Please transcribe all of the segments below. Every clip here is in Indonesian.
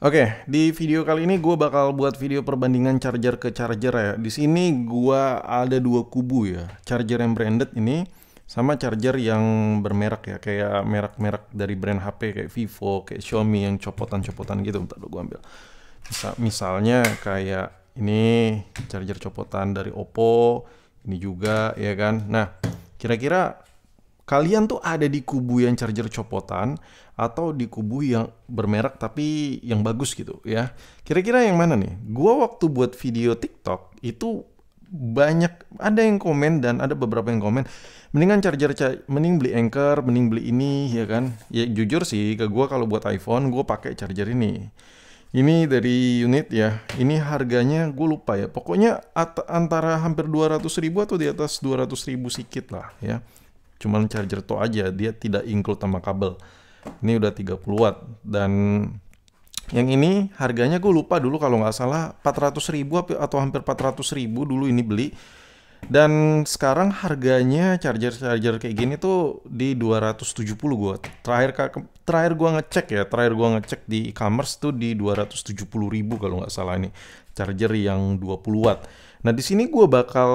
Oke, di video kali ini gue bakal buat video perbandingan charger ke charger ya. Di sini gue ada dua kubu ya, charger yang branded ini sama charger yang bermerek ya, kayak merek-merek dari brand HP kayak Vivo, kayak Xiaomi yang copotan-copotan gitu. Bentar dulu gue ambil. Misalnya kayak ini charger copotan dari Oppo, ini juga ya kan. Nah, kira-kira kalian tuh ada di kubu yang charger copotan atau di kubu yang bermerek tapi yang bagus gitu ya. Kira-kira yang mana nih? Gua waktu buat video TikTok itu banyak ada yang komen dan ada beberapa yang komen mendingan mending beli Anchor, mending beli ini ya kan. Ya jujur sih ke gua kalau buat iPhone gua pakai charger ini. Ini dari unit ya. Ini harganya gue lupa ya. Pokoknya antara hampir 200.000 atau di atas 200.000 sedikit lah ya. Cuman charger to aja, dia tidak include sama kabel. Ini udah 30 watt dan yang ini harganya gue lupa dulu kalau nggak salah 400.000 atau hampir 400.000 dulu ini beli. Dan sekarang harganya charger-charger kayak gini tuh di 270 gua. Terakhir gua ngecek ya, terakhir gua ngecek di e-commerce tuh di 270.000 kalau nggak salah ini. Charger yang 20 watt. Nah, di sini gua bakal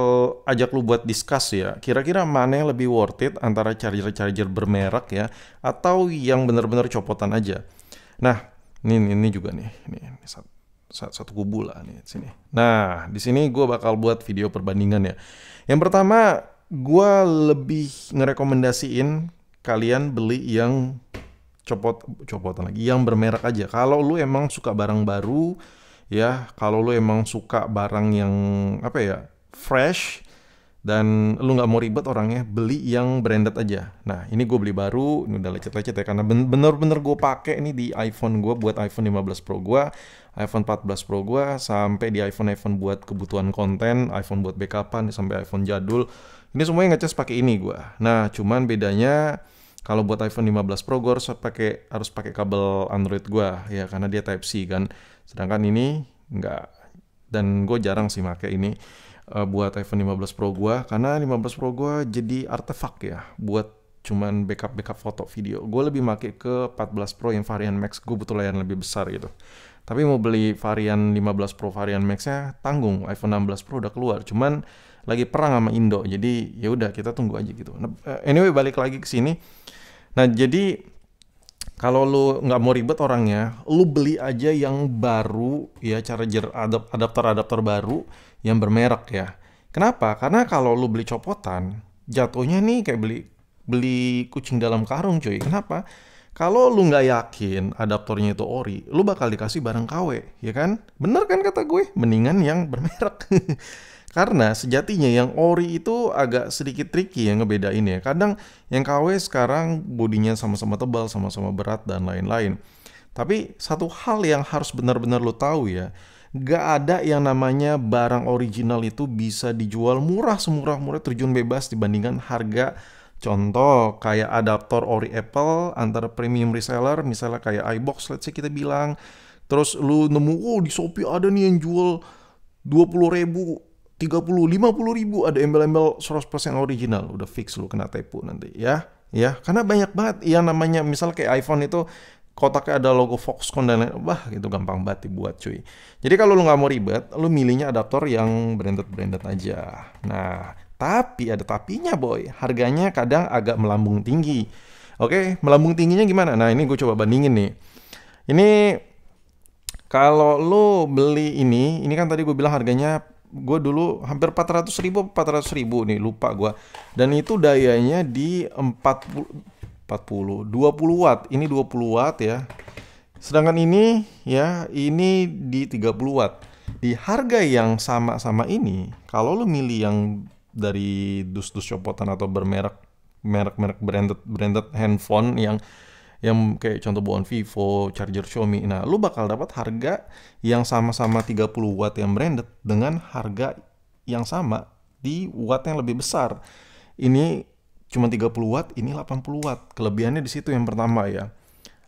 ajak lu buat discuss ya. Kira-kira mana yang lebih worth it antara charger-charger bermerek ya atau yang benar-benar copotan aja. Nah, ini juga nih. Ini satu kubu lah nih di sini. Nah, di sini gue bakal buat video perbandingan ya. Yang pertama, gue lebih ngerekomendasiin kalian beli yang copotan lagi, yang bermerek aja. Kalau lu emang suka barang baru, ya, kalau lu emang suka barang yang apa ya, fresh, dan lu nggak mau ribet orangnya, beli yang branded aja. Nah, ini gue beli baru, ini udah lecet-lecet ya, karena bener-bener gue pakai ini di iPhone gue buat iPhone 15 Pro gue, iPhone 14 Pro gue, sampai di iPhone buat kebutuhan konten, iPhone buat backupan, sampai iPhone jadul. Ini semuanya ngecas pakai ini gue. Nah, cuman bedanya kalau buat iPhone 15 Pro gue harus pakai kabel Android gue ya, karena dia Type C kan. Sedangkan ini nggak, dan gue jarang sih pakai ini buat iPhone 15 Pro gua, karena 15 Pro gua jadi artefak ya buat cuman backup foto video. Gue lebih make ke 14 Pro yang varian Max, gue butuh layar lebih besar gitu. Tapi mau beli varian 15 Pro varian Max-nya tanggung, iPhone 16 Pro udah keluar, cuman lagi perang sama Indo, jadi ya udah kita tunggu aja gitu. Nah, anyway, balik lagi ke sini. Nah, jadi kalau lu nggak mau ribet orangnya, lu beli aja yang baru ya, charger adapter baru yang bermerek ya. Kenapa? Karena kalau lu beli copotan, jatuhnya nih kayak beli beli kucing dalam karung cuy. Kenapa? Kalau lu nggak yakin adaptornya itu ori, lu bakal dikasih barang KW, ya kan? Bener kan kata gue? Mendingan yang bermerek. Karena sejatinya yang ori itu agak sedikit tricky ya ngebedain ya. Kadang yang KW sekarang bodinya sama-sama tebal, sama-sama berat, dan lain-lain. Tapi satu hal yang harus benar-benar lo tahu ya, gak ada yang namanya barang original itu bisa dijual murah semurah-murah terjun bebas dibandingkan harga. Contoh kayak adaptor ori Apple antara premium reseller, misalnya kayak iBox let's say kita bilang. Terus lu nemu, oh di Shopee ada nih yang jual 20.000, 50.000 ada embel-embel 100% original, udah fix lu kena tipu nanti ya. Ya, karena banyak banget yang namanya misal kayak iPhone itu kotaknya ada logo Foxconn dan lain, wah itu gampang banget dibuat cuy. Jadi kalau lu nggak mau ribet, lu milihnya adaptor yang branded aja. Nah, tapi ada tapinya boy, harganya kadang agak melambung tinggi. Oke, melambung tingginya gimana? Nah, ini gue coba bandingin nih. Ini kalau lo beli ini kan tadi gue bilang harganya gue dulu hampir 400.000 nih, lupa gue. Dan itu dayanya di 20 watt. Ini 20 watt ya. Sedangkan ini ya, ini di 30 watt. Di harga yang sama-sama ini, kalau lo milih yang dari dus-dus copotan atau merek branded handphone yang kayak contoh bawaan Vivo, charger Xiaomi. Nah, lu bakal dapat harga yang sama-sama 30 watt yang branded dengan harga yang sama di watt yang lebih besar. Ini cuma 30 watt, ini 80 watt. Kelebihannya di situ yang pertama ya.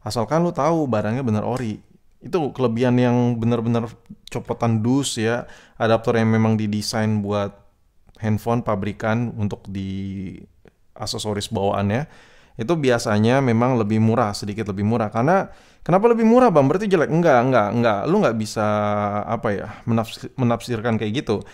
Asalkan lu tahu barangnya benar ori. Itu kelebihan yang benar-benar copotan dus ya, adaptor yang memang didesain buat handphone pabrikan untuk di aksesoris bawaannya. itu biasanya memang lebih murah, sedikit lebih murah. Karena kenapa lebih murah bang? Berarti jelek? Enggak. Lu nggak bisa apa ya menafsirkan kayak gitu.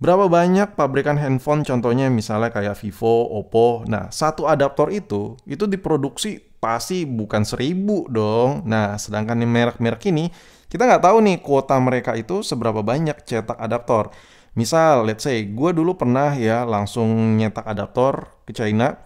Berapa banyak pabrikan handphone contohnya misalnya kayak Vivo, Oppo. Nah, satu adaptor itu diproduksi pasti bukan 1.000 dong. Nah, sedangkan yang merek-merek ini kita nggak tahu nih kuota mereka itu seberapa banyak cetak adaptor. Misal, let's say, gue dulu pernah ya langsung nyetak adaptor ke China.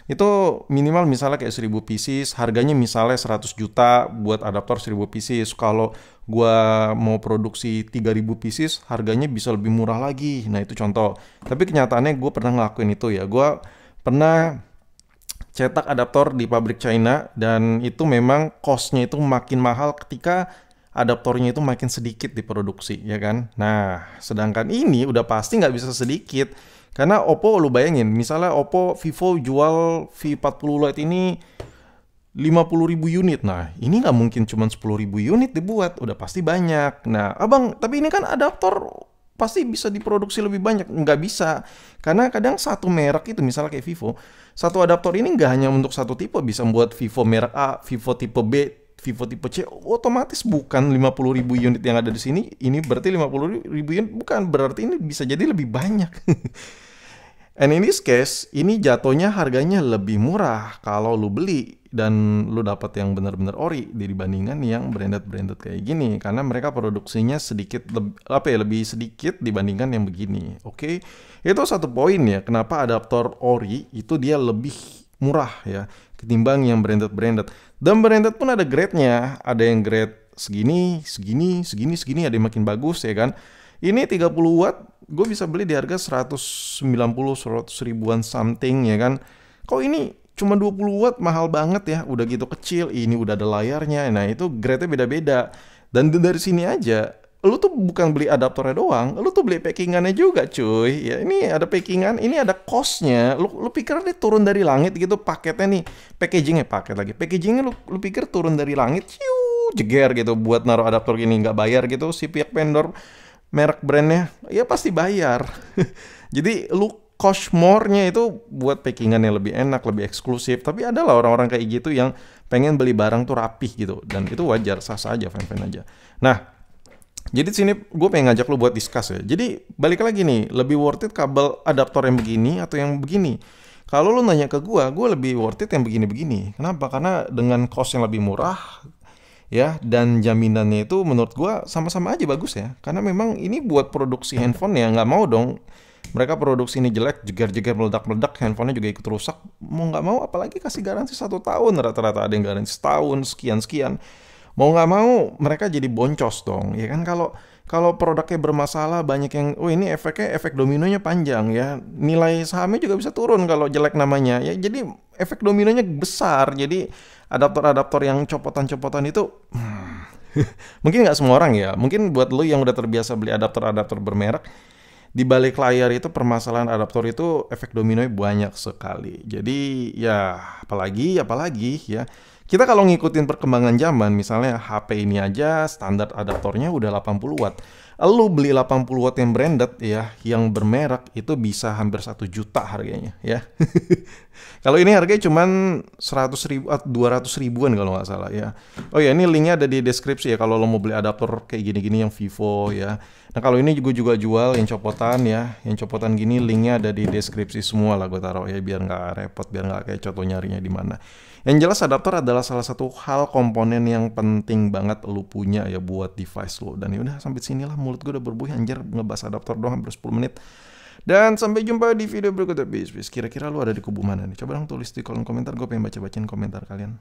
Itu minimal misalnya kayak 1.000 pieces, harganya misalnya 100 juta buat adaptor 1.000 pieces. Kalau gua mau produksi 3.000 pieces, harganya bisa lebih murah lagi. Nah itu contoh. Tapi kenyataannya gue pernah ngelakuin itu ya. Gue pernah cetak adaptor di pabrik China dan itu memang cost-nya itu makin mahal ketika adaptornya itu makin sedikit diproduksi, ya kan? Nah, sedangkan ini udah pasti nggak bisa sedikit. Karena Oppo lu bayangin, misalnya Oppo Vivo jual V40 Lite ini 50.000 unit. Nah, ini nggak mungkin cuma 10.000 unit dibuat, udah pasti banyak. Nah, abang, tapi ini kan adaptor pasti bisa diproduksi lebih banyak. Nggak bisa, karena kadang satu merek itu, misalnya kayak Vivo, satu adaptor ini nggak hanya untuk satu tipe, bisa membuat Vivo merek A, Vivo tipe B, Vivo tipe C, otomatis bukan 50.000 unit yang ada di sini, ini berarti 50.000 unit, bukan, berarti ini bisa jadi lebih banyak. And in this case, ini jatuhnya harganya lebih murah kalau lu beli dan lu dapat yang benar-benar ori dibandingkan yang branded kayak gini karena mereka produksinya sedikit lebih sedikit dibandingkan yang begini. Oke. Itu satu poin ya kenapa adaptor ori itu dia lebih murah ya ketimbang yang branded. Dan branded pun ada grade-nya, ada yang grade segini, ada yang makin bagus ya kan. Ini 30 watt, gue bisa beli di harga 190, 100 ribuan something ya kan. Kok ini cuma 20 watt mahal banget ya, udah gitu kecil, ini udah ada layarnya. Nah itu grade-nya beda-beda. Dan dari sini aja, lu tuh bukan beli adaptornya doang, lu tuh beli packingannya juga cuy. Ya ini ada packingan, ini ada cost-nya. Lu pikir nih turun dari langit gitu paketnya nih, packagingnya lu pikir turun dari langit, jeger gitu buat naruh adaptor gini nggak bayar gitu si pihak vendor merek brandnya, ya pasti bayar. Jadi lu cost more-nya itu buat packingan yang lebih enak, lebih eksklusif. Tapi ada lah orang-orang kayak gitu yang pengen beli barang tuh rapih gitu. Dan itu wajar, sah-sah aja, fine-fine aja. Nah, jadi di sini gue pengen ngajak lu buat discuss ya. Jadi balik lagi nih, lebih worth it kabel adaptor yang begini atau yang begini? Kalau lu nanya ke gue lebih worth it yang begini-begini. Kenapa? Karena dengan cost yang lebih murah, ya, dan jaminannya itu menurut gua sama-sama aja bagus ya, karena memang ini buat produksi handphone ya nggak mau dong mereka produksi ini jelek, jeger-jeger, meledak-meledak, handphonenya juga ikut rusak, mau nggak mau apalagi kasih garansi 1 tahun, rata-rata ada yang garansi setahun, sekian-sekian, mau nggak mau mereka jadi boncos dong, ya kan. Kalau produknya bermasalah banyak yang, oh ini efek dominonya panjang ya, nilai sahamnya juga bisa turun kalau jelek namanya ya, jadi efek dominonya besar. Jadi adaptor-adaptor yang copotan-copotan itu mungkin nggak semua orang ya, mungkin buat lo yang udah terbiasa beli adaptor-adaptor bermerek, di balik layar itu permasalahan adaptor itu efek dominonya banyak sekali. Jadi ya apalagi ya, kita kalau ngikutin perkembangan zaman, misalnya HP ini aja standar adaptornya udah 80 watt. Lu beli 80 watt yang branded ya, yang bermerek itu bisa hampir 1 juta harganya ya. Kalau ini harganya cuman 100 ribu, 200 ribuan kalau nggak salah ya. Oh ya, ini linknya ada di deskripsi ya kalau lo mau beli adaptor kayak gini-gini yang Vivo ya. Nah kalau ini juga jual yang copotan ya, yang copotan gini linknya ada di deskripsi semua lah gue taruh ya biar nggak repot, biar nggak kayak contoh nyarinya di mana. Yang jelas adaptor adalah salah satu hal komponen yang penting banget lu punya ya buat device lo. Dan yaudah sampai sinilah mulut gue udah berbuih anjir ngebahas adaptor doang hampir 10 menit. Dan sampai jumpa di video berikutnya. Bis. Kira-kira lu ada di kubu mana nih? Coba dong tulis di kolom komentar, gue pengen baca-bacain komentar kalian.